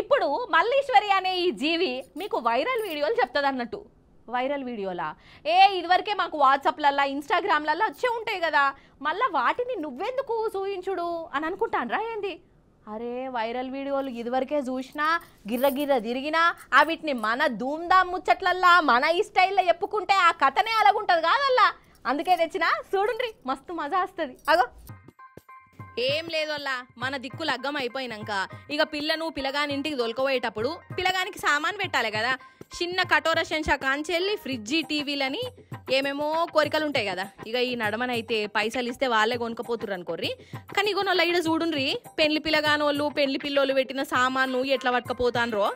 ఇప్పుడు మల్లీశ్వరి అనే ఈ జీవి మీకు వైరల్ వీడియోలు చెప్తుంది అన్నట్టు. వైరల్ వీడియోలా ఇదివరకే మాకు వాట్సాప్లల్లా ఇన్స్టాగ్రామ్లల్లా వచ్చే ఉంటాయి కదా, మళ్ళీ వాటిని నువ్వెందుకు చూయించుడు అని అనుకుంటాన్రా ఏంది? అరే వైరల్ వీడియోలు ఇదివరకే చూసినా గిర్ర గిర్ర తిరిగినా వీటిని మన ధూమ్ధామ్ ముచ్చట్లల్లా మన ఈ స్టైల్లో చెప్పుకుంటే ఆ కథనే అలాగుంటుంది కాదల్లా. అందుకే తెచ్చినా చూడుండ్రి, మస్తు మజా వస్తుంది. అగో ఏం లేదోల్లా, మన దిక్కు లగ్గం అయిపోయినాక ఇక పిల్లను పిల్లగాని ఇంటికి దొలకపోయేటప్పుడు పిల్లగానికి సామాన్ పెట్టాలి కదా. చిన్న కటోర శంషా కాంచెల్లి ఫ్రిడ్జి టీవీలని ఏమేమో కోరికలు ఉంటాయి కదా. ఇక ఈ నడమనైతే పైసలు ఇస్తే వాళ్ళే కొనుక్కపోతుర్రు అనుకోర్రి. కానీ ఇగో నోళ్ళ ఈడ చూడుండ్రి, పెళ్లి పిల్లగానోళ్ళు పెళ్లి పిల్లోళ్ళు పెట్టిన సామాను ఎట్లా పట్టుకపోతాన్రో.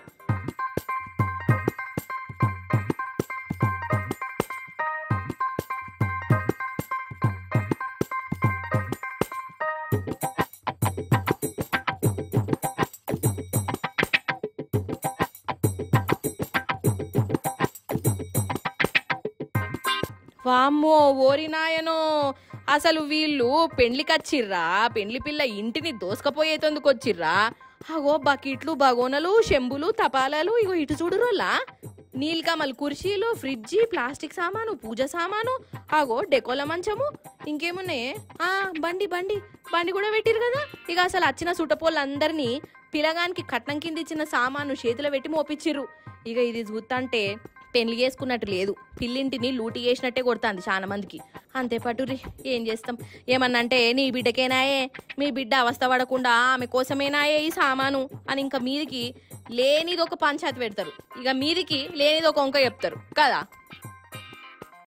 వామ్మో ఓరినాయనో, అసలు వీళ్ళు పెండ్లికొచ్చిర్రా, పెండ్లి పిల్ల ఇంటిని దోసుకపోయేతందుకు వచ్చిర్రా. అగో బకెట్లు బగోనలు చెంబులు తపాలాలు, ఇగో ఇటు చూడురోల్లా, నీల్కమల్ కుర్చీలు ఫ్రిడ్జి ప్లాస్టిక్ సామాను పూజ సామాను, అగో డెకోల మంచము, ఇంకేమున్నాయి బండి బండి బండి కూడా పెట్టిరు కదా. ఇక అసలు వచ్చిన సుటపోళ్ళందరినీ పిల్లగానికి కట్నం కింద ఇచ్చిన సామాను చేతిలో పెట్టి మోపించిర్రు. ఇక ఇది చూస్తంటే పెళ్లి చేసుకున్నట్టు లేదు, పిల్లింటిని లూటి చేసినట్టే కొడుతుంది చాలా మందికి. అంతే పట్టురి, ఏం చేస్తాం. ఏమన్నంటే నీ బిడ్డకేనాయే, మీ బిడ్డ అవస్థ పడకుండా ఆమె కోసమేనాయే ఈ సామాను అని ఇంకా మీదికి లేనిది ఒక పంచాయతీ పెడతారు, ఇక మీదికి లేనిది ఒక వంక చెప్తారు కదా.